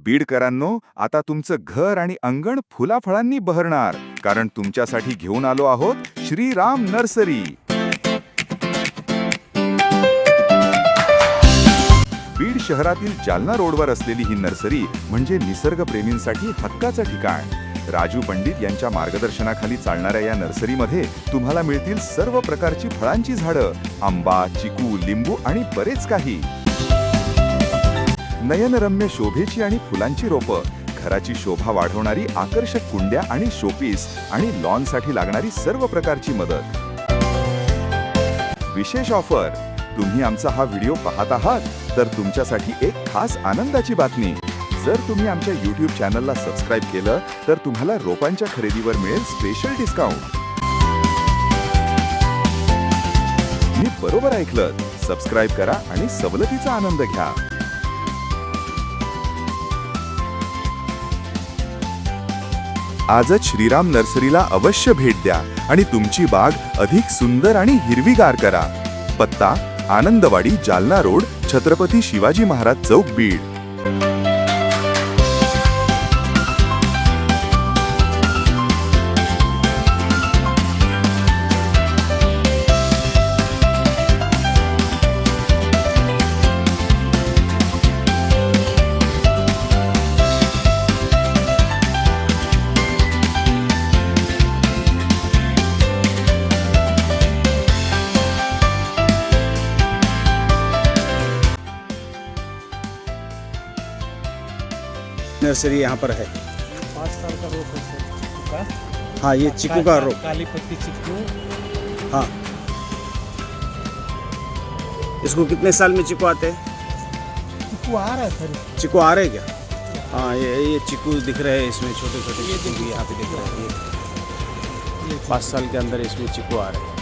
बीडकरांनो, आता तुमचं घर आणि अंगण फुलाफळांनी बहरणार, कारण तुमच्यासाठी घेऊन आलो आहोत श्रीराम नर्सरी. बीड शहरातील जालना रोडवर असलेली ही नर्सरी म्हणजे निसर्गप्रेमींसाठी हक्काचं ठिकाण. राजू पंडित यांच्या मार्गदर्शनाखाली चालणाऱ्या या नर्सरीमध्ये तुम्हाला मिळतील सर्व प्रकारची फळांची झाडं, आंबा, चिकू, लिंबू आणि बरेच काही. नयनरम्य शोभेची आणि फुलांची रोपं, घराची शोभा वाढवणारी आकर्षक कुंड्या आणि शोपीस आणि लॉनसाठी लागणारी सर्व प्रकारची मदत. विशेष ऑफर, तुम्ही आमचा हा व्हिडिओ पाहत आहात तर तुमच्यासाठी एक खास आनंदाची बातमी. जर तुम्ही आमच्या YouTube चॅनलला सबस्क्राईब केलं तर तुम्हाला रोपांच्या खरेदीवर मिळेल स्पेशल डिस्काउंट. मी बरोबर ऐकलं, सबस्क्राईब करा आणि सवलतीचा आनंद घ्या. आजच श्रीराम नर्सरीला अवश्य भेट द्या आणि तुमची बाग अधिक सुंदर आणि हिरवीगार करा. पत्ता: आनंदवाडी, जालना रोड, छत्रपती शिवाजी महाराज चौक, बीड. नर्सरी यहाँ पर है. 5 साल का रोप है सर चिक्कू का. हाँ, ये चिक्कू का रोप. काली पत्ती चिक्कू. हाँ, इसको कितने साल में चिक्कू आते हैं? चिक्कू आ रहा है सर. चिक्कू आ रहे क्या? हाँ, ये चिक्कू दिख रहे हैं इसमें, छोटे छोटे चिक्कू भी यहाँ पे दिख रहे हैं. ये 5 साल के अंदर इसमें चिक्कू आ रहे हैं.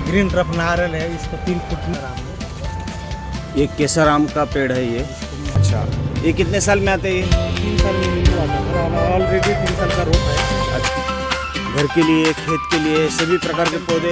ग्रीन रफ नारियल है, इसको 3 फुट में आराम है. ये केसर आम का पेड़ है ये. अच्छा, ये कितने साल में आते हैं ये? 3 साल में नींबू आता है. ऑलरेडी 3 साल का रोप है. घर के लिए, खेत के लिए, सभी प्रकार के पौधे.